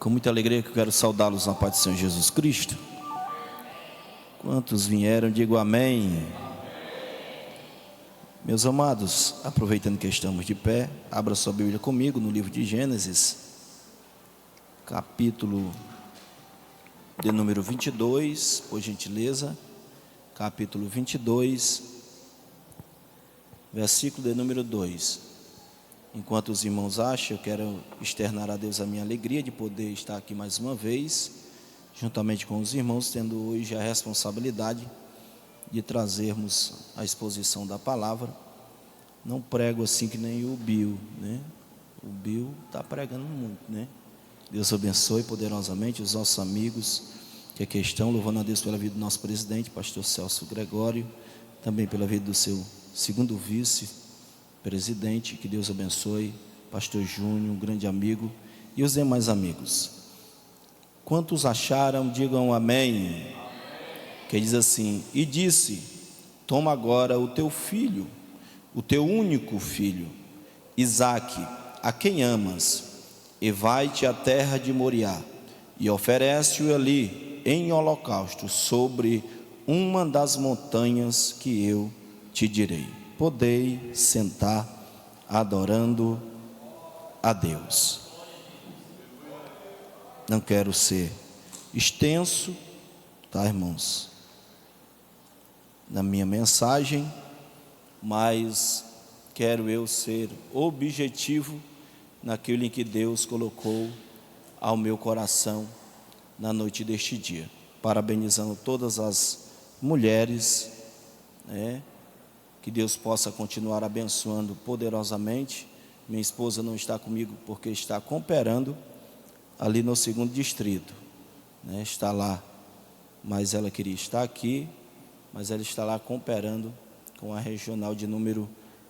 Com muita alegria que eu quero saudá-los na paz do Senhor Jesus Cristo. Quantos vieram, digo amém. Meus amados, aproveitando que estamos de pé, abra sua Bíblia comigo no livro de Gênesis, capítulo de número 22, por gentileza, capítulo 22, versículo de número 2. Enquanto os irmãos acham, eu quero externar a Deus a minha alegria de poder estar aqui mais uma vez, juntamente com os irmãos, tendo hoje a responsabilidade de trazermos a exposição da palavra. Não prego assim que nem o Bill, né? O Bill está pregando muito, né? Deus abençoe poderosamente os nossos amigos que aqui estão, louvando a Deus pela vida do nosso presidente, pastor Celso Gregório, também pela vida do seu segundo vice-presidente, que Deus abençoe, pastor Júnior, um grande amigo, e os demais amigos. Quantos acharam, digam amém. Que diz assim: e disse, toma agora o teu filho, o teu único filho, Isaque, a quem amas, e vai-te à terra de Moriá, e oferece-o ali em holocausto sobre uma das montanhas que eu te direi. Podei sentar adorando a Deus. Não quero ser extenso, tá, irmãos, na minha mensagem, mas quero eu ser objetivo naquilo em que Deus colocou ao meu coração na noite deste dia, parabenizando todas as mulheres, né? Que Deus possa continuar abençoando poderosamente. Minha esposa não está comigo porque está cooperando ali no 2º distrito, né? Está lá, mas ela queria estar aqui, mas ela está lá cooperando com a regional de número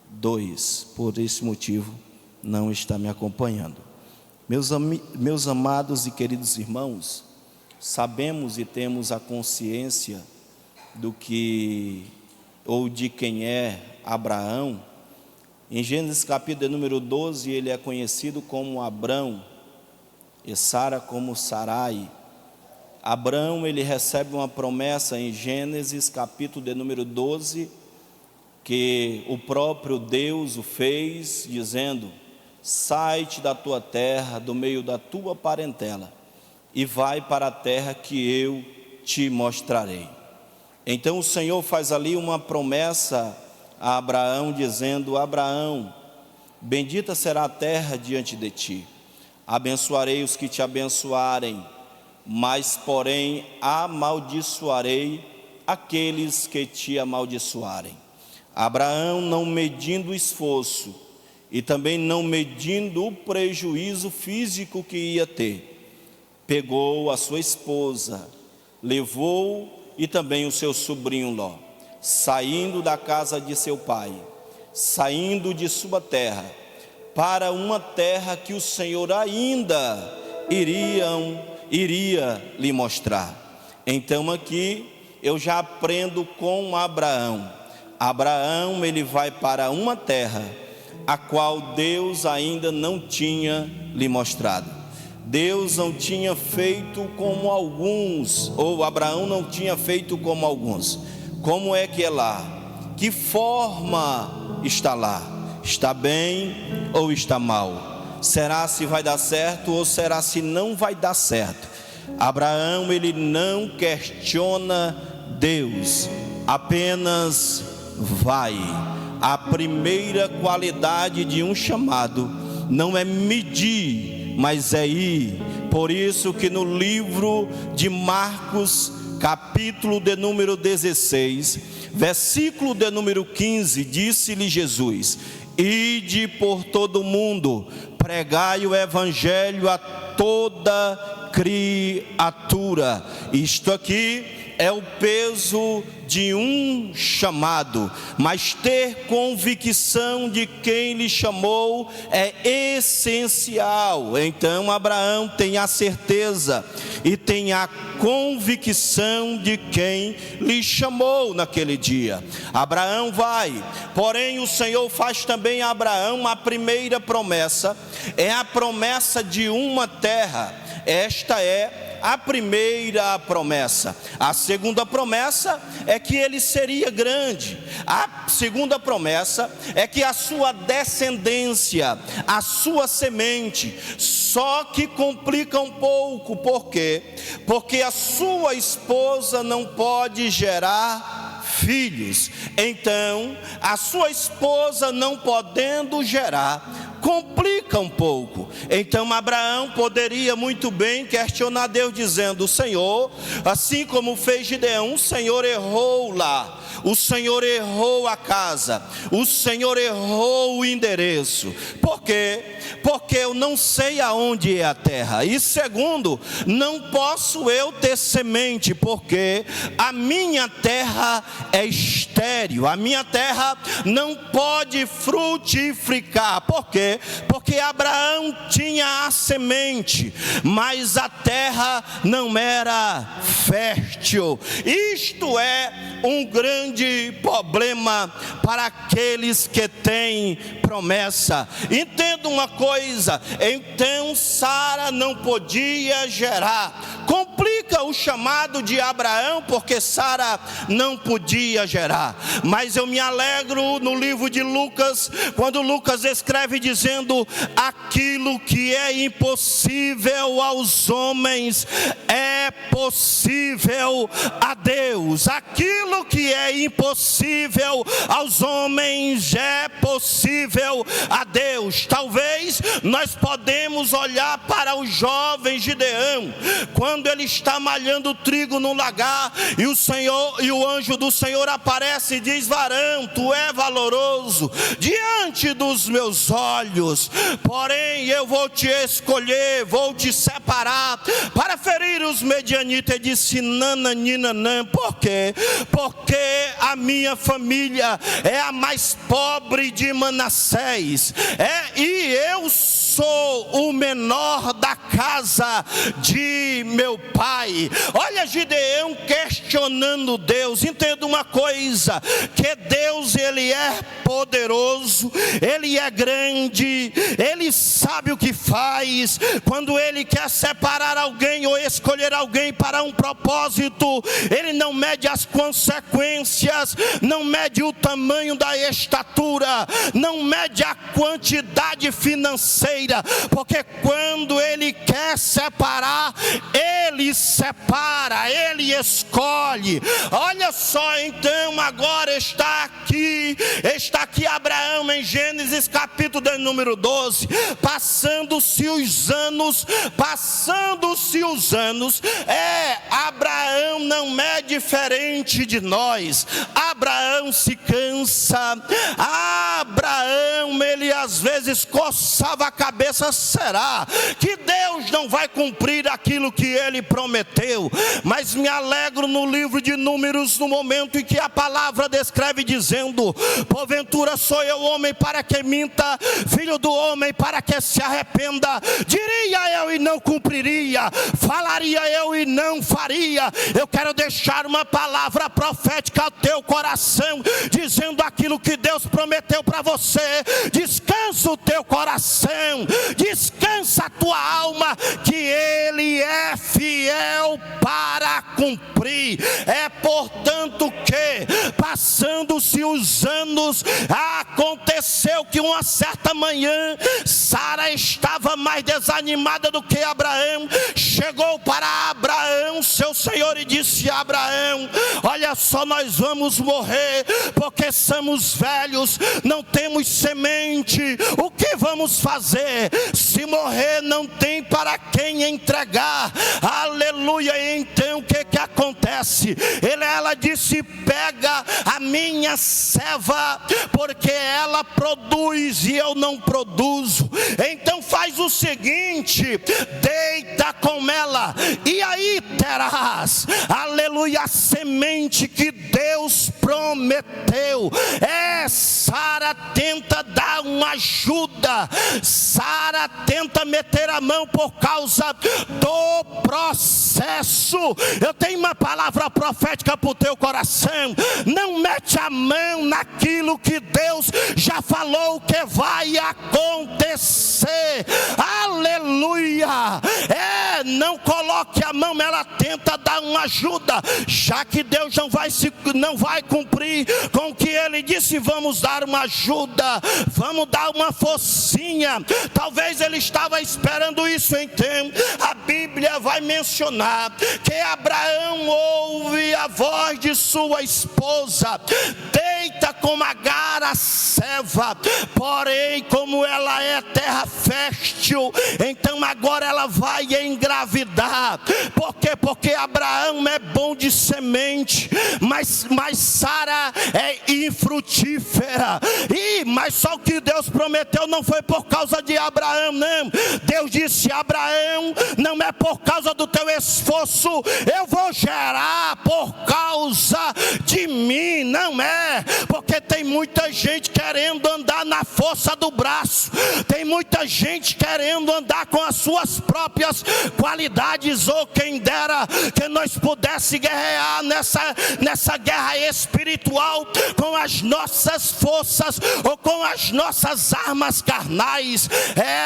2, por esse motivo não está me acompanhando. Meus amados e queridos irmãos, sabemos e temos a consciência do que, ou de quem é Abraão. Em Gênesis capítulo número 12, ele é conhecido como Abrão, e Sara como Sarai. Abrão, ele recebe uma promessa em Gênesis capítulo de número 12, que o próprio Deus o fez, dizendo: sai-te da tua terra, do meio da tua parentela, e vai para a terra que eu te mostrarei. Então o Senhor faz ali uma promessa a Abraão, dizendo: Abraão, bendita será a terra diante de ti, abençoarei os que te abençoarem, mas porém amaldiçoarei aqueles que te amaldiçoarem. Abraão, não medindo o esforço e também não medindo o prejuízo físico que ia ter, pegou a sua esposa, levou e também o seu sobrinho Ló, saindo da casa de seu pai, saindo de sua terra, para uma terra que o Senhor ainda iria lhe mostrar. Então aqui eu já aprendo com Abraão. Abraão, ele vai para uma terra a qual Deus ainda não tinha lhe mostrado. Deus não tinha feito como alguns, ou Abraão não tinha feito como alguns. Como é que é lá? Que forma está lá? Está bem ou está mal? Será se vai dar certo ou será se não vai dar certo? Abraão, ele não questiona Deus, apenas vai. A primeira qualidade de um chamado não é medir, mas é ir. Por isso que no livro de Marcos, capítulo de número 16, versículo de número 15, disse-lhe Jesus: ide por todo o mundo, pregai o evangelho a toda criatura. Isto aqui é o peso de um chamado, mas ter convicção de quem lhe chamou é essencial. Então Abraão tem a certeza e tem a convicção de quem lhe chamou naquele dia. Abraão vai, porém o Senhor faz também a Abraão a primeira promessa, é a promessa de uma terra. Esta é a primeira promessa. A segunda promessa é que ele seria grande. A segunda promessa é que a sua descendência, a sua semente, só que complica um pouco. Por quê? Porque a sua esposa não pode gerar filhos. Então, a sua esposa não podendo gerar, complica um pouco. Então Abraão poderia muito bem questionar Deus, dizendo: Senhor, assim como fez Gideão, o Senhor errou lá, o Senhor errou a casa, o Senhor errou o endereço. Por quê? Porque eu não sei aonde é a terra. E segundo, não posso eu ter semente, porque a minha terra é estéril, a minha terra não pode frutificar. Por quê? Porque Abraão tinha a semente, mas a terra não era fértil. Isto é um grande problema para aqueles que têm promessa. Entenda uma coisa: então Sara não podia gerar. Complica o chamado de Abraão, porque Sara não podia gerar. Mas eu me alegro no livro de Lucas, quando Lucas escreve dizendo: aquilo que é impossível aos homens é possível a Deus. Aquilo que é impossível aos homens é possível a Deus. Talvez nós podemos olhar para o jovem Gideão, quando ele está malhando trigo no lagar, e o Senhor, e o anjo do Senhor aparece e diz: varão, tu é valoroso diante dos meus olhos, porém eu vou te escolher, vou te separar para ferir os medianitas. Ele disse: nananina. Por quê? Porque a minha família é a mais pobre de Manassés, e eu sou o menor da casa de meu pai. Olha Gideão questionando Deus. Entenda uma coisa, que Deus, ele é poderoso, ele é grande, ele sabe o que faz. Quando ele quer separar alguém ou escolher alguém para um propósito, ele não mede as consequências, não mede o tamanho da estatura, não mede a quantidade financeira, porque quando ele quer separar, ele separa, ele escolhe. Olha só, então agora está aqui Abraão em Gênesis capítulo de número 12, passando-se os anos, Abraão não é diferente de nós. Abraão se cansa, Abraão, ele às vezes coçava a cabeça: será que Deus não vai cumprir aquilo que ele prometeu? Mas me alegro no livro de Números, no momento em que a palavra descreve dizendo: porventura sou eu homem para que minta, filho do homem para que se arrependa? Diria eu e não cumpriria, falaria eu e não faria. Eu quero deixar uma palavra profética ao teu coração, dizendo aquilo que Deus prometeu para você. Descansa o teu coração, descansa a tua alma, que ele é fiel para cumprir. É portanto que, passando-se os anos, aconteceu que uma certa manhã Sara estava mais desanimada do que Abraão. Chegou para Abraão, seu senhor, e disse: Abraão, olha só, nós vamos morrer, porque somos velhos, não temos semente. O que vamos fazer? Se morrer, não tem para quem entregar. Aleluia. Então o que acontece? Ela disse: pega a minha serva, porque ela produz e eu não produzo. Então faz o seguinte: deita com ela, e aí terás, aleluia, a semente que Deus prometeu. Sara tenta dar uma ajuda. Sara tenta meter a mão por causa do processo. Eu tenho uma palavra profética para o teu coração: não mete a mão naquilo que Deus já falou que vai acontecer. Aleluia. Não coloque a mão. Ela tenta dar uma ajuda, já que Deus não vai cumprir com o que Ele disse. Vamos dar uma ajuda, vamos dar uma focinha. Talvez ele estava esperando isso. Então a Bíblia vai mencionar que Abraão ouve a voz de sua esposa, deita com Agar a serva. Porém, como ela é terra fértil, então agora ela vai engravidar. Por quê? Porque Abraão é bom de semente, mas Sara é infrutífera. Mas só o que Deus prometeu não foi por causa de Abraão, não. Deus disse: Abraão, não é por causa do teu esforço, eu vou gerar por causa de mim. Não é, porque tem muita gente querendo andar na força do braço, tem muita gente querendo andar com as suas próprias qualidades. Ou quem dera que nós pudéssemos guerrear nessa guerra espiritual com as nossas forças ou com as nossas armas carnais.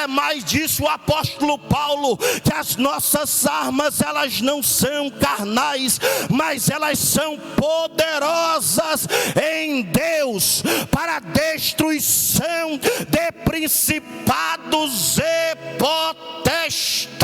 Mas disse o apóstolo Paulo que as nossas armas, elas não são carnais, mas elas são poderosas em Deus para a destruição de principados e potestade.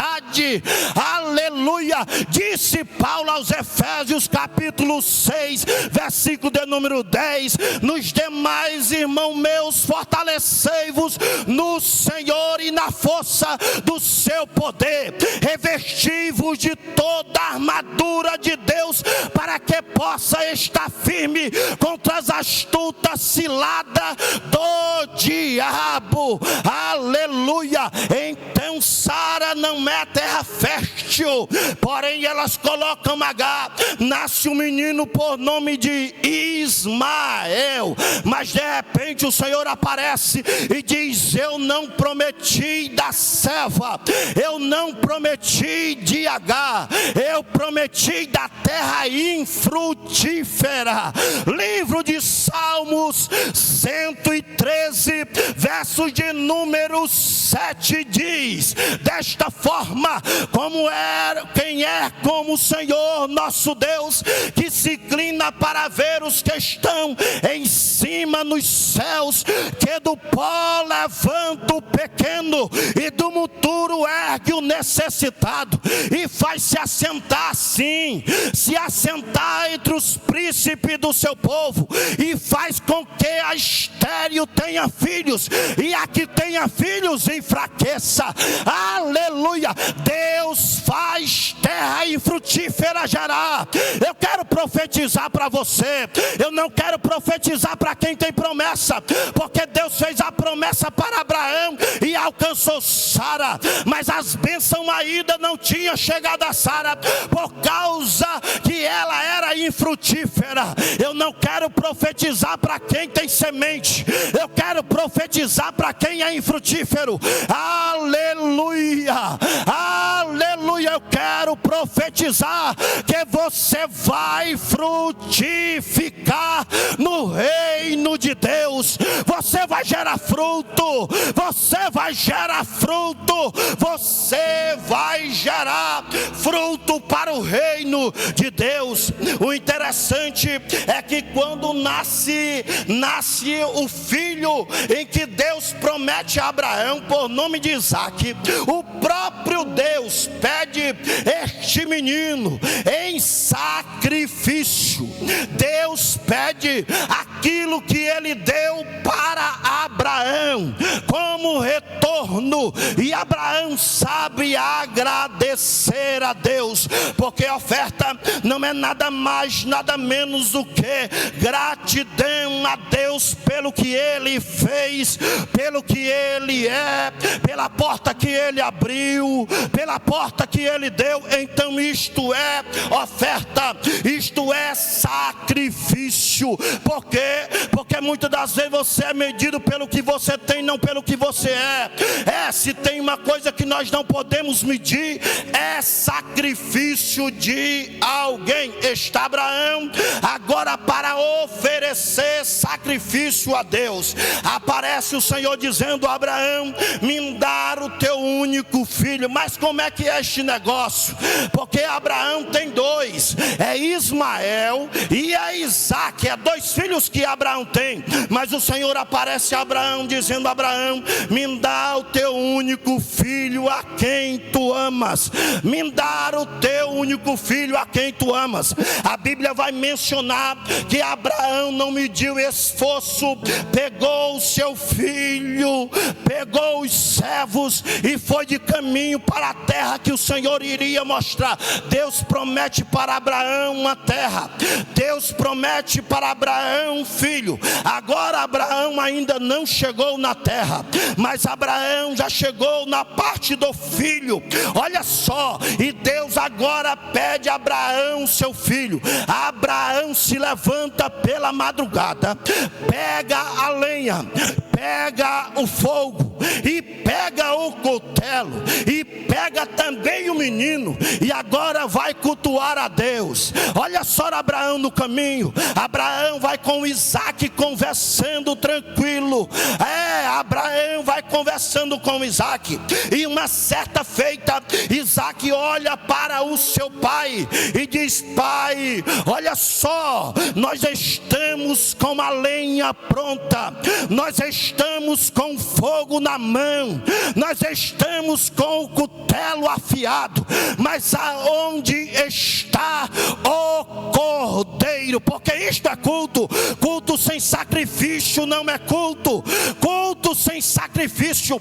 Aleluia. Disse Paulo aos Efésios capítulo 6, versículo de número 10: nos demais, irmãos meus, fortalecei-vos no Senhor e na força do seu poder. Revesti-vos de toda a armadura de Deus, para que possa estar firme contra as astutas ciladas do diabo. Aleluia. Então Sara não é terra fértil, porém elas colocam Agar. Nasce um menino por nome de Ismael. Mas de repente o Senhor aparece e diz: eu não prometi da serva, eu não prometi de Agar, eu prometi da terra infrutífera. Livro de Salmos 113, versos de número 7 diz: desta forma, quem é como o Senhor nosso Deus, que se inclina para ver os que estão em cima nos céus, que do pó levanta o pequeno e do monturo ergue o necessitado, e faz se assentar assim, se assentar entre os príncipes do seu povo, e faz com que a estéril tenha filhos, e a que tenha filhos enfraqueça. Aleluia. Deus faz terra infrutífera gerar. Eu quero profetizar para você. Eu não quero profetizar para quem tem promessa, porque Deus fez a promessa para Abraão e alcançou Sara, mas as bênçãos ainda não tinham chegado a Sara, por causa que ela era infrutífera. Eu não quero profetizar para quem tem semente, eu quero profetizar para quem é infrutífero. Aleluia, aleluia. Eu quero profetizar que você vai frutificar no reino de Deus. Você vai gerar fruto, você vai gerar fruto, você vai gerar fruto para o reino de Deus. O interessante é que quando nasce o filho em que Deus promete a Abraão por nome de Isaque, o próprio Deus pede este menino em sacrifício. Deus pede aquilo que ele deu para Abraão como retorno retorno. E Abraão sabe agradecer a Deus, porque a oferta não é nada mais, nada menos do que gratidão a Deus pelo que Ele fez, pelo que Ele é, pela porta que Ele abriu, pela porta que Ele deu. Então isto é oferta, isto é sacrifício. Por quê? Porque muitas das vezes você é medido pelo que você tem, não pelo que você é. Se tem uma coisa que nós não podemos medir, é sacrifício de alguém. Está Abraão agora para oferecer sacrifício a Deus. Aparece o Senhor dizendo: Abraão, me dá o teu único filho. Mas como é que é este negócio? Porque Abraão tem dois, é Ismael e é Isaque, é dois filhos que Abraão tem. Mas o Senhor aparece a Abraão dizendo: Abraão, me dá o teu único filho a quem tu amas. Me dá o teu único filho a quem tu amas. A Bíblia vai mencionar que Abraão não mediu esforço, pegou o seu filho, pegou os servos e foi de caminho para a terra que o Senhor iria mostrar. Deus promete para Abraão uma terra, Deus promete para Abraão um filho. Agora Abraão ainda não chegou na terra, mas Abraão já chegou na parte do filho. Olha só, e Deus agora pede a Abraão seu filho. Abraão se levanta pela madrugada, pega a lenha, pega o fogo e pega o cutelo e pega também o menino, e agora vai cultuar a Deus. Olha só Abraão no caminho. Abraão vai com Isaque conversando tranquilo. Abraão vai conversando com Isaque, e uma certa feita Isaque olha para o seu pai e diz: pai, olha só, nós estamos com a lenha pronta, nós estamos com fogo na mão, nós estamos com o cutelo afiado, mas aonde está o cordeiro? Porque isto é culto. Culto sem sacrifício não é culto. Culto sem sacrifício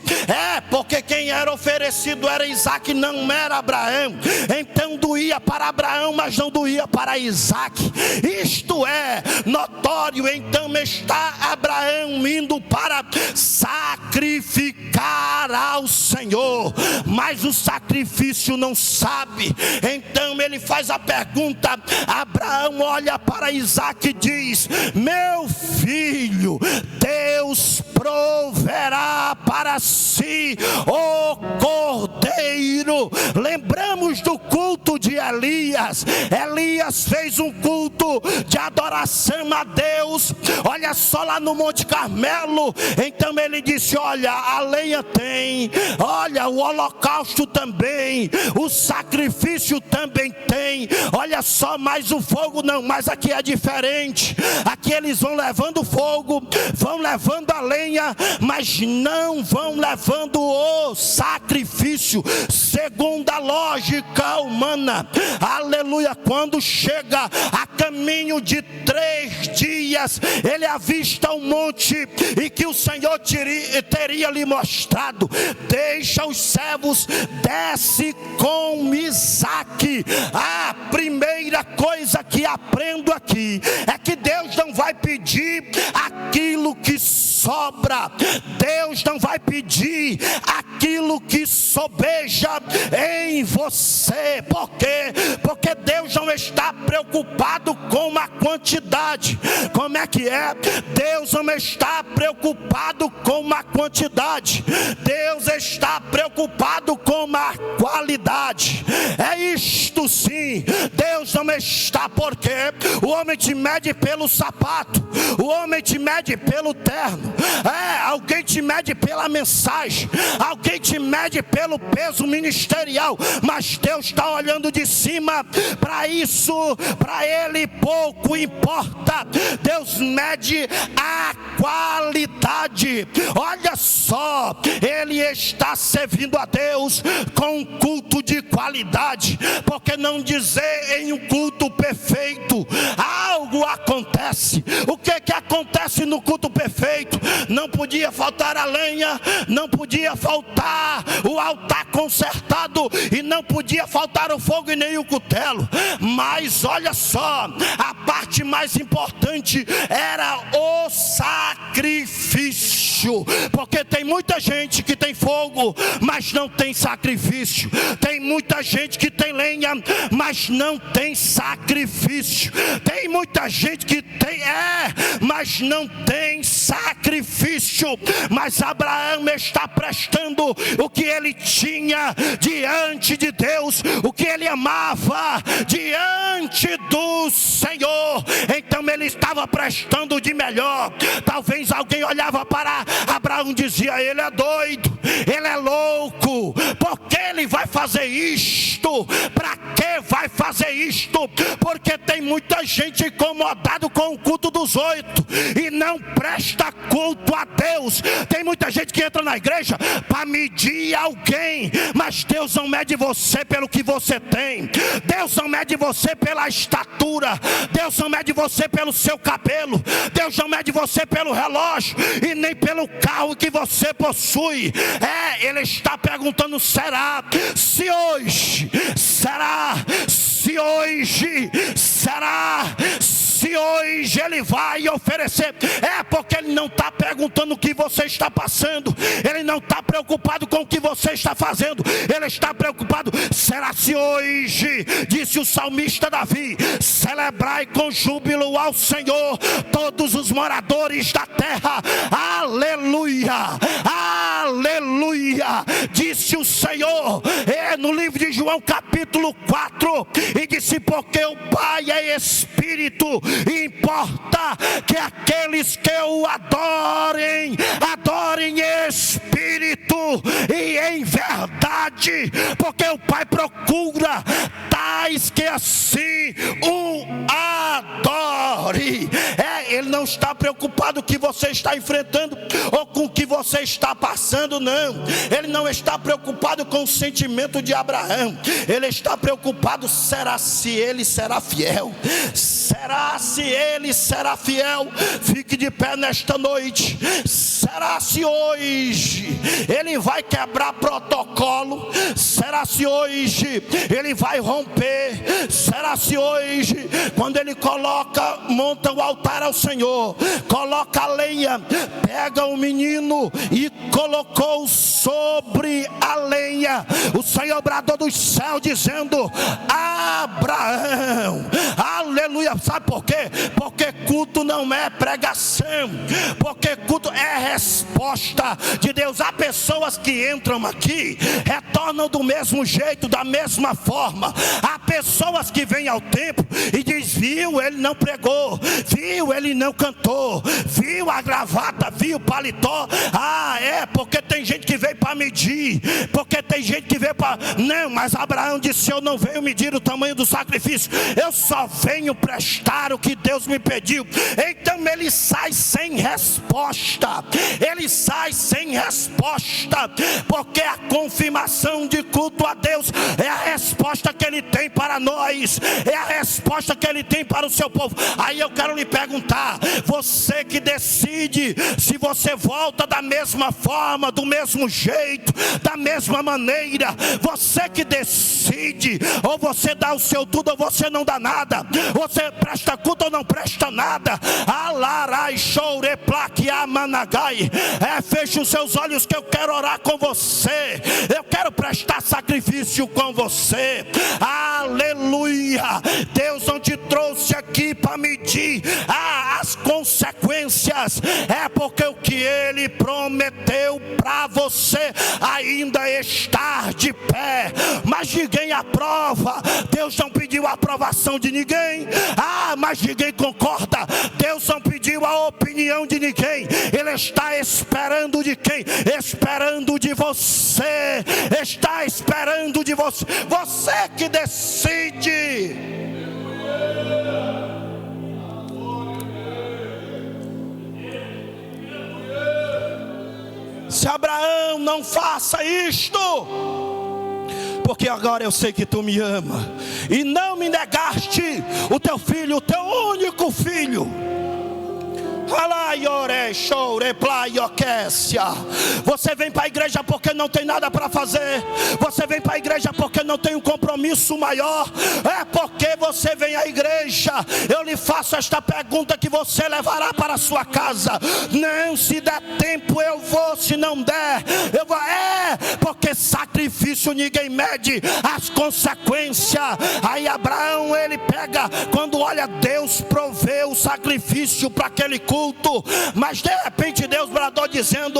porque quem era oferecido era Isaque, não era Abraão. Então doía para Abraão, mas não doía para Isaque. Isto é notório. Então está Abraão indo para sacrificar ao Senhor, mas o sacrifício não sabe. Então ele faz a pergunta. Abraão olha para Isaque e diz: meu filho, Deus proverá para si o cordeiro. Lembramos do culto de Elias. Elias fez um culto de adoração a Deus. Olha só lá no Monte Carmelo. Então ele disse: olha, a lenha tem, olha, o holocausto também, o sacrifício também tem. Olha só, mas o fogo não. Mas aqui é diferente. Aqui eles vão levando fogo, vão levando a lenha, mas não vão levando o sacrifício segundo a lógica humana. Aleluia. Quando chega a caminho de 3 dias, ele avista o monte e que o Senhor teria lhe mostrado. Deixa os servos, desce com Isaque. A primeira coisa que aprendo aqui é que Deus não vai pedir aquilo que sobra. Deus não vai pedir aquilo que sobeja em você. Por quê? Porque Deus não está preocupado com a quantidade. Como é que é? Deus não está preocupado com a quantidade. Deus está preocupado com a qualidade. É isto sim. Deus não está, porque o homem te mede pelo sapato, o homem te mede pelo terno, alguém te mede pela mensagem, alguém gente mede pelo peso ministerial, mas Deus está olhando de cima. Para isso, para Ele pouco importa. Deus mede a qualidade. Olha só, Ele está servindo a Deus com um culto de qualidade. Porque não dizer em um culto perfeito? Algo acontece. O que acontece no culto perfeito? Não podia faltar a lenha, não podia faltar o altar consertado, e não podia faltar o fogo e nem o cutelo. Mas olha só, a parte mais importante era o sacrifício. Porque tem muita gente que tem fogo, mas não tem sacrifício. Tem muita gente que tem lenha, mas não tem sacrifício. Tem muita gente que tem, mas não tem sacrifício. Mas Abraão está prestando o que ele tinha diante de Deus, o que ele amava diante do Senhor. Então ele estava prestando de melhor. Talvez alguém olhava para Abraão e dizia: ele é doido, ele é louco, por que ele vai fazer isto? Para que vai fazer isto? Porque tem muita gente incomodado com o culto dos 8 e não presta culto a Deus. Tem muita gente que entra na igreja para medir alguém, mas Deus não mede você pelo que você tem. Deus não mede você pela estatura. Deus não mede você pelo seu cabelo. Deus não mede você pelo relógio e nem pelo carro que você possui. Ele está perguntando: será? Se hoje, será? Se hoje, será? Se hoje ele vai oferecer. Porque ele não está perguntando o que você está passando. Ele não está preocupado com o que você está fazendo. Ele está preocupado: será se hoje, disse o salmista Davi, celebrai com júbilo ao Senhor todos os moradores da terra. Aleluia, aleluia, disse o Senhor, no livro de João capítulo 4, e disse: porque o Pai é Espírito, importa que aqueles que o adorem, adorem em espírito e em verdade, porque o Pai procura tais que assim o adore. Ele não está preocupado com o que você está enfrentando ou com o que você está passando, não. Ele não está preocupado com o sentimento de Abraão. Ele está preocupado: será se ele será fiel? Será se ele será fiel? Fique de pé nesta noite. Será se hoje ele vai quebrar protocolo? Será se hoje ele vai romper? Será se hoje, quando ele monta o altar ao Senhor, coloca a lenha, pega o menino e colocou sobre a lenha, o Senhor bradou dos céus dizendo: Abraão, aleluia. Sabe por quê? Porque culto não é pregação, porque culto é resposta de Deus. Há pessoas que entram aqui, retornam do mesmo jeito, da mesma forma. Há pessoas que vêm ao templo e diz: viu, ele não pregou, viu, ele não cantou, viu a gravata, viu o paletó. Porque tem gente que veio para medir, porque tem gente que veio para... Não, mas Abraão disse: eu não venho medir o tamanho do sacrifício, eu só venho prestar o que Deus me pediu. Então ele sai sem resposta. Ele sai sem resposta, porque a confirmação de culto a Deus é a resposta que ele tem para nós, é a resposta que ele tem para o seu povo. Aí eu quero lhe perguntar: você que decide se você volta da mesma forma, do mesmo jeito, da mesma maneira, você que decide, ou você dá o seu tudo ou você não dá nada, você presta culto ou não presta nada. Alarai choure plaque amanagai. Feche os seus olhos que eu quero orar com você. Eu quero prestar sacrifício com você. Aleluia. Deus não te trouxe aqui para medir as consequências, é porque o que Ele prometeu para você você ainda estar de pé. Mas ninguém aprova. Deus não pediu a aprovação de ninguém. Mas ninguém concorda. Deus não pediu a opinião de ninguém. Ele está esperando de quem? Esperando de você. Está esperando de você. Você que decide. Se Abraão, não faça isto, porque agora eu sei que tu me ama e não me negaste o teu filho, o teu único filho. Você vem para a igreja porque não tem nada para fazer. Você vem para a igreja porque não tem um compromisso maior. É porque você vem à igreja. Eu lhe faço esta pergunta que você levará para a sua casa. Não, se der tempo eu vou, se não der eu vou. Porque sacrifício ninguém mede as consequências. Aí Abraão, ele pega, quando olha, Deus proveu o sacrifício para aquele culto. Mas de repente Deus bradou dizendo: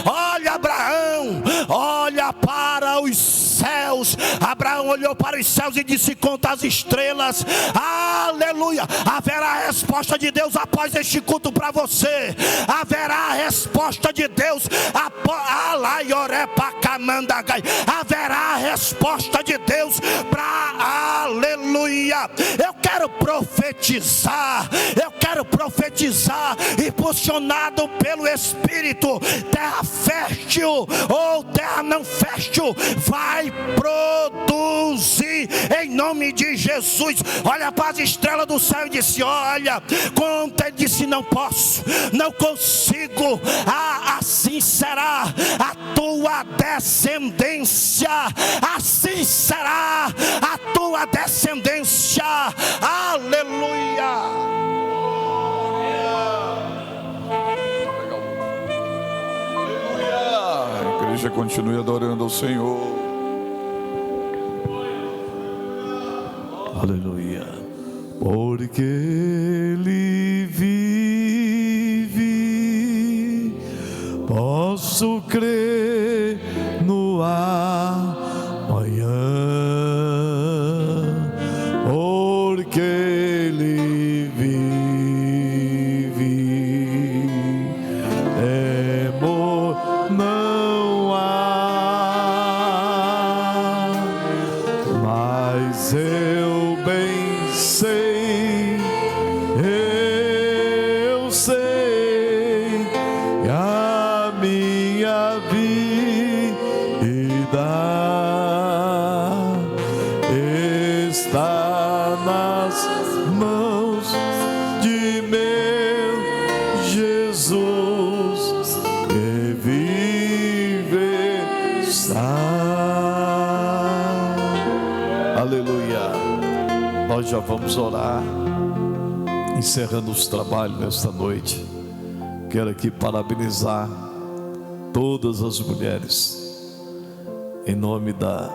olha, Abraão, olha para os céus. Abraão olhou para os céus e disse: conta as estrelas. Aleluia. Haverá a resposta de Deus após este culto para você. Haverá a resposta de Deus haverá a resposta de Deus para, aleluia. Eu quero profetizar impulsionado pelo Espírito. Terra fértil ou terra não fértil vai produzir em nome de Jesus. Olha para as estrelas do céu e disse: olha, conta. Ele disse: não posso, não consigo. Assim será a tua descendência. Assim será a tua descendência. Aleluia. A igreja continue adorando ao Senhor. Aleluia. Porque Ele vive, posso crer no amanhã. Porque Ele vive, temor não há. Mas eu bem sei, eu sei que a minha vida está nas mãos de meu Jesus, que vive está. Aleluia. Nós já vamos orar, encerrando os trabalhos nesta noite. Quero aqui parabenizar todas as mulheres, em nome da